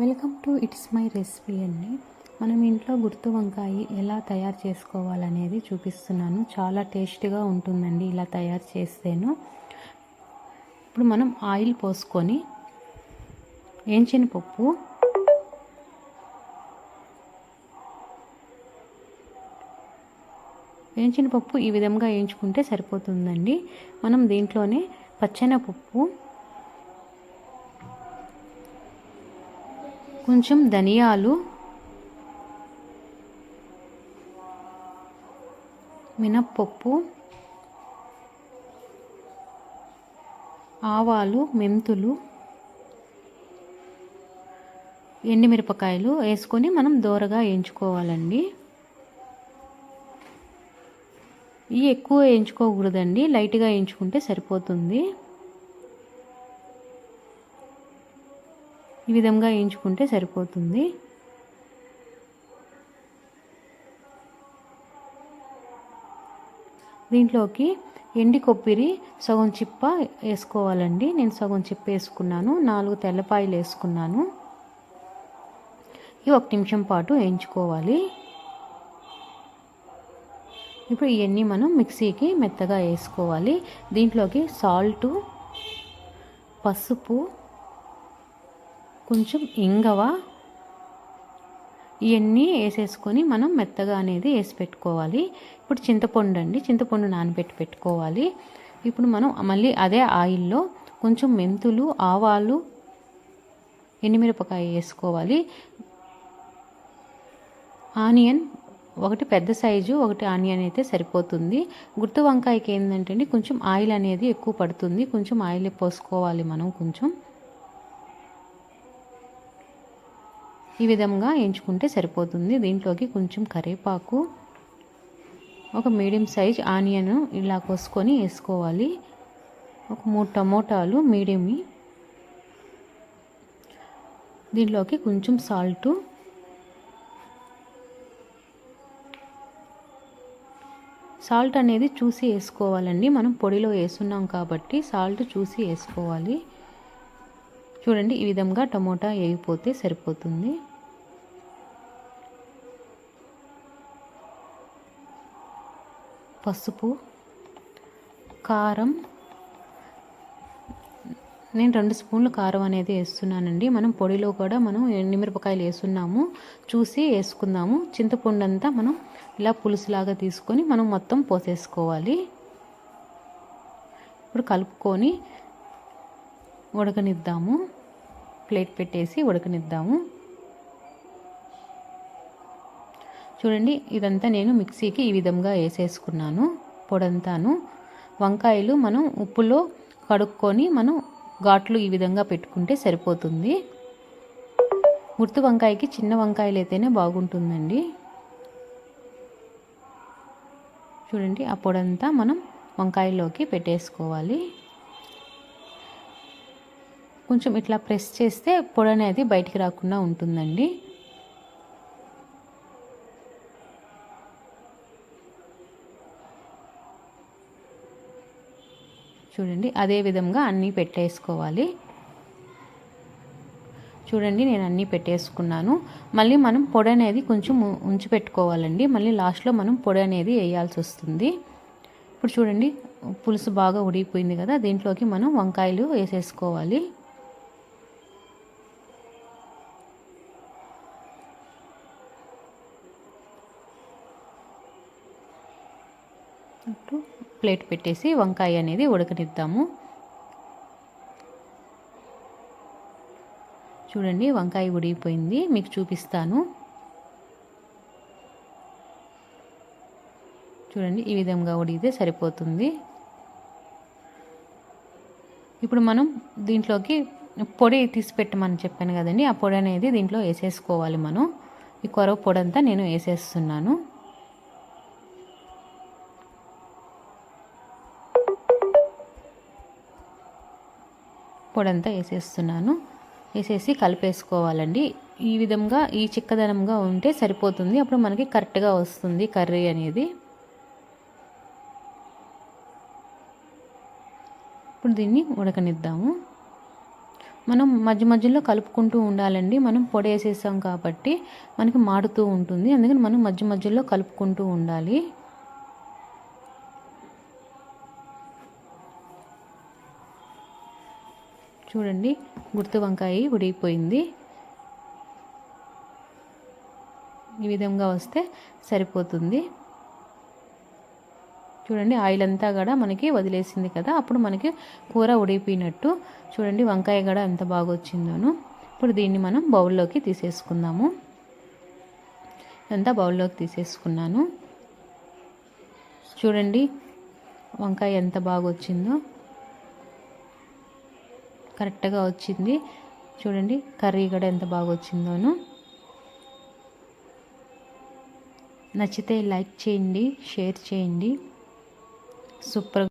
Welcome to it's my recipe అండి. మనం ఇంట్లో గుర్తు వంకాయ ఎలా తయారు చేసుకోవాలనేది చూపిస్తున్నాను. చాలా టేస్టీగా ఉంటుందండి ఇలా తయారు చేస్తేను. ఇప్పుడు మనం ఆయిల్ పోసుకొని వేయించిన పప్పు ఈ విధంగా వేయించుకుంటే సరిపోతుందండి. మనం దీంట్లోనే పచ్చెనపప్పు, కొంచెం ధనియాలు, మినప్పప్పు, ఆవాలు, మెంతులు, ఎండుమిరపకాయలు వేసుకొని మనం దోరగా వేయించుకోవాలండి. ఇవి ఎక్కువ వేయించుకోకూడదండి, లైట్గా వేయించుకుంటే సరిపోతుంది. ఈ విధంగా వేయించుకుంటే సరిపోతుంది. దీంట్లోకి ఎండి కొబ్బరి సగం చిప్ప వేసుకోవాలండి. నేను సగం చిప్ప వేసుకున్నాను. 4 తెల్లపాయలు వేసుకున్నాను. ఇవి 1 నిమిషం పాటు వేయించుకోవాలి. ఇప్పుడు ఇవన్నీ మనం మిక్సీకి మెత్తగా వేసుకోవాలి. దీంట్లోకి సాల్టు, పసుపు, కొంచెం ఇంగవ ఇవన్నీ వేసేసుకొని మనం మెత్తగా అనేది వేసి పెట్టుకోవాలి. ఇప్పుడు చింతపండు నానబెట్టి పెట్టుకోవాలి. ఇప్పుడు మనం మళ్ళీ అదే ఆయిల్లో కొంచెం మెంతులు, ఆవాలు, ఎండుమిరపకాయ వేసుకోవాలి. ఆనియన్ ఒకటి పెద్ద సైజు ఒకటి ఆనియన్ అయితే సరిపోతుంది. గుర్తు వంకాయకి ఏంటంటే కొంచెం ఆయిల్ అనేది ఎక్కువ పడుతుంది. కొంచెం ఆయిల్ పోసుకోవాలి మనం. కొంచెం ఈ విధంగా వేయించుకుంటే సరిపోతుంది. దీంట్లోకి కొంచెం కరివేపాకు, ఒక మీడియం సైజ్ ఆనియన్ ఇలా కోసుకొని వేసుకోవాలి. ఒక 3 టమోటాలు మీడియంవి. దీంట్లోకి కొంచెం సాల్ట్ అనేది చూసి వేసుకోవాలండి. మనం పొడిలో వేస్తున్నాం కాబట్టి సాల్ట్ చూసి వేసుకోవాలి. చూడండి, ఈ విధంగా టమోటా వేగిపోతే సరిపోతుంది. పసుపు, కారం, నేను 2 స్పూన్లు కారం అనేది వేస్తున్నానండి. మనం పొడిలో కూడా మనం ఎండుమిరపకాయలు వేస్తున్నాము, చూసి వేసుకుందాము. చింతపండు అంతా మనం ఇలా పులుసులాగా తీసుకొని మనం మొత్తం పోసేసుకోవాలి. ఇప్పుడు కలుపుకొని ఉడకనిద్దాము. ప్లేట్ పెట్టేసి ఉడకనిద్దాము. చూడండి, ఇదంతా నేను మిక్సీకి ఈ విధంగా వేసేసుకున్నాను పొడంతాను. వంకాయలు మనం ఉప్పులో కడుక్కొని మనం ఘాట్లు ఈ విధంగా పెట్టుకుంటే సరిపోతుంది. గుర్తు వంకాయకి చిన్న వంకాయలు అయితేనే బాగుంటుందండి. చూడండి, ఆ పొడంతా మనం వంకాయలోకి పెట్టేసుకోవాలి. కొంచెం ఇట్లా ప్రెస్ చేస్తే పొడి అనేది బయటికి రాకుండా ఉంటుందండి. చూడండి, అదే విధంగా అన్నీ పెట్టేసుకోవాలి. చూడండి, నేను అన్నీ పెట్టేసుకున్నాను. మళ్ళీ మనం పొడి అనేది కొంచెం ఉంచి పెట్టుకోవాలండి. మళ్ళీ లాస్ట్లో మనం పొడి అనేది వేయాల్సి వస్తుంది. ఇప్పుడు చూడండి, పులుసు బాగా ఉడికిపోయింది కదా. దీంట్లోకి మనం వంకాయలు వేసేసుకోవాలి. ప్లేట్ పెట్టేసి వంకాయ అనేది ఉడకనిద్దాము. చూడండి, వంకాయ ఉడికిపోయింది. మీకు చూపిస్తాను. చూడండి, ఈ విధంగా ఉడికితే సరిపోతుంది. ఇప్పుడు మనం దీంట్లోకి పొడి తీసి పెట్టమని చెప్పాను కదండి. ఆ పొడి అనేది దీంట్లో వేసేసుకోవాలి. మనం ఈ కొరవ పొడి అంతా నేను వేసేస్తున్నాను. పొడంతా వేసేస్తున్నాను. వేసేసి కలిపేసుకోవాలండి. ఈ విధంగా ఈ చిక్కదనంగా ఉంటే సరిపోతుంది. అప్పుడు మనకి కరెక్ట్గా వస్తుంది కర్రీ అనేది. ఇప్పుడు దీన్ని ఉడకనిద్దాము. మనం మధ్య మధ్యలో కలుపుకుంటూ ఉండాలండి. మనం పొడి వేసేసాం కాబట్టి మనకి మాడుతూ ఉంటుంది, అందుకని మనం మధ్య మధ్యలో కలుపుకుంటూ ఉండాలి. చూడండి, గుర్తు వంకాయ ఉడికిపోయింది. ఈ విధంగా వస్తే సరిపోతుంది. చూడండి, ఆయిల్ అంతా కూడా మనకి వదిలేసింది కదా, అప్పుడు మనకి కూర ఉడికిపోయినట్టు. చూడండి, వంకాయ కూడా ఎంత బాగా వచ్చిందోను. ఇప్పుడు దీన్ని మనం బౌల్లోకి తీసేసుకుందాము. ఇదంతా బౌల్లోకి తీసేసుకున్నాను. చూడండి, వంకాయ ఎంత బాగా వచ్చిందో, కరెక్ట్గా వచ్చింది. చూడండి, కర్రీ కూడా ఎంత బాగా వచ్చిందోను. నచ్చితే లైక్ చేయండి, షేర్ చేయండి. సూపర్.